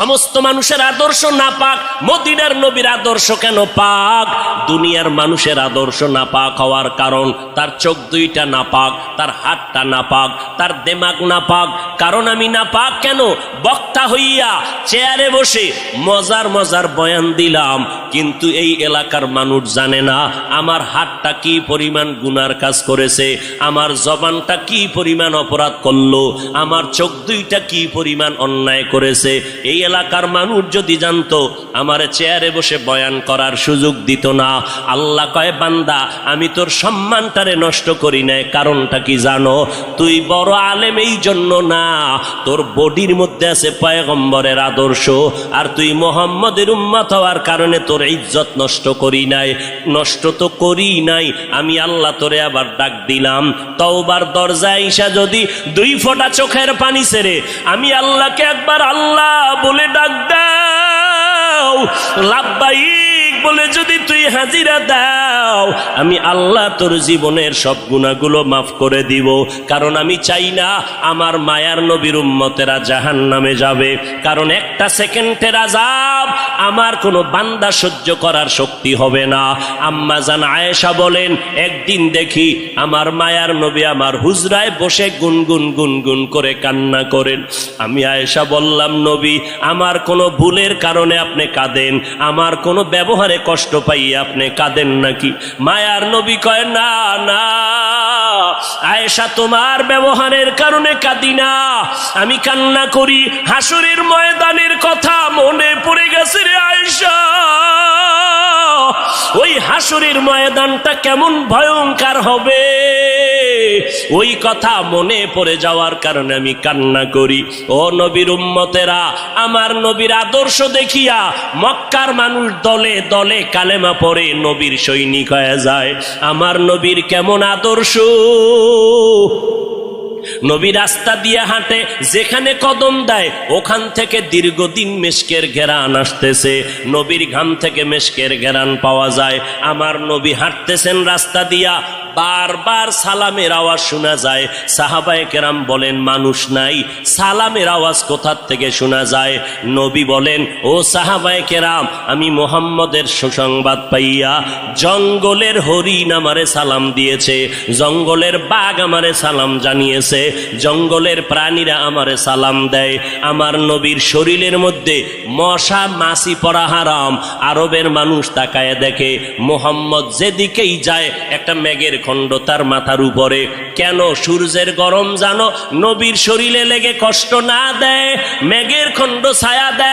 সমস্ত মানুষের আদর্শ নাপাক, মদিনার নবীর আদর্শ কেন পাক? দুনিয়ার মানুষের আদর্শ নাপাক হওয়ার কারণ তার চোখ দুইটা নাপাক, তার হাতটা নাপাক, তার দেমাগ নাপাক। কারণ আমি নাপাক কেন? বক্তা হইয়া চেয়ারে বসে মজার মজার বয়ান দিলাম, কিন্তু এই এলাকার মানুষ জানে না আমার হাতটা কি পরিমাণ গুনার কাজ করেছে, আমার জবানটা কি পরিমাণ অপরাধ করলো, আমার চোখ দুইটা কি পরিমাণ অন্যায় করেছে। এই এলাকার মানুষ যদি জানতো, আমার চেয়ারে বসে বয়ান করার সুযোগ দিত না। আল্লাহ কয়, বান্দা আমি তোর সম্মানটারে নষ্ট করি নাই। কারণটা কি জানো? তুই বড় আলেম এই জন্য না, তোর বডির মধ্যে আছে পয়গম্বরের আদর্শ, আর তুই মুহাম্মদের উম্মত হওয়ার কারণে তোর ইজ্জত নষ্ট করি নাই। নষ্ট তো করি নাই, আমি আল্লাহ তোরে আবার ডাক দিলাম। তওবার দরজায় ঈশা যদি 2 ফোঁটা চোখের পানি ছেড়ে আমি আল্লাহকে একবার আল্লাহ বলে ডাক দাও, লাব্বাইক বলে যদি তুই হাজিরা দাও, আমি আল্লাহ তোর জীবনের সব গুনাহগুলো মাফ করে দিব। কারণ আমি চাই না আমার মায়ার নবীর উম্মতেরা জাহান্নামে যাবে। কারণ একটা সেকেন্ডের আযাব আমার কোনো বান্দা সহ্য করার শক্তি হবে না। আম্মা জান আয়েশা বলেন, একদিন দেখি আমার মায়ার নবী আমার হুজরায় বসে গুনগুন গুনগুন করে কান্না করেন। আমি আয়েশা বললাম, নবী আমার কোনো ভুলের কারণে আপনি কাঁদেন, আমার কোনো ব্যবহারে কষ্ট পাইয়ে আপনি কাঁদেন নাকি? মায়ার নবী কয়, না না আয়েশা, তোমার ব্যবহারের কারণে কাঁদি না, আমি কান্না করি হাসরের ময়দানের কথা মনে পড়ে গেছে রে আয়েশা। ওই হাসরের ময়দানটা কেমন ভয়ঙ্কর হবে, ওই কথা মনে পড়ে যাওয়ার কারণে আমি কান্না করি। ও নবীর উম্মতেরা, আমার নবীর আদর্শ দেখিয়া মক্কার মানুষ দলে দলে কালেমা পড়ে নবীর সৈনিক হয়ে যায়। আমার নবীর কেমন আদর্শ! নবী রাস্তা দিয়ে হাঁটে, যেখানে কদম দেয় ওখান থেকে দীর্ঘদিন মেশকের ঘেরান আসতেছে। নবীর ঘাম থেকে মেশকের ঘেরান পাওয়া যায়। আমার নবী হাঁটতেছেন রাস্তা দিয়া, বারবার সালামের আওয়াজ শোনা যায়। সাহাবায়ে কেরাম বলেন, মানুষ নাই, সালামের আওয়াজ কোথা থেকে শোনা যায়? নবী বলেন, ও সাহাবায়ে কেরাম, আমি মুহাম্মদের সুসংবাদ পাইয়া জঙ্গলের হরিণ আমারে সালাম দিয়েছে, জঙ্গলের বাঘ আমারে সালাম জানিয়েছে, জঙ্গলের প্রাণীরা আমারে সালাম দেয়। আমার নবীর শরীরের মধ্যে মশা মাছি পড়া হারাম। আরবের মানুষ তাকায় দেখে, মুহাম্মদ যেদিকেই যায় একটা মেঘের খণ্ড তার মাথার উপরে। কেন? সূর্যের গরম জানো নবীর শরীরে লেগে কষ্ট না দেয়, মেঘের খণ্ড ছায়া দেয়।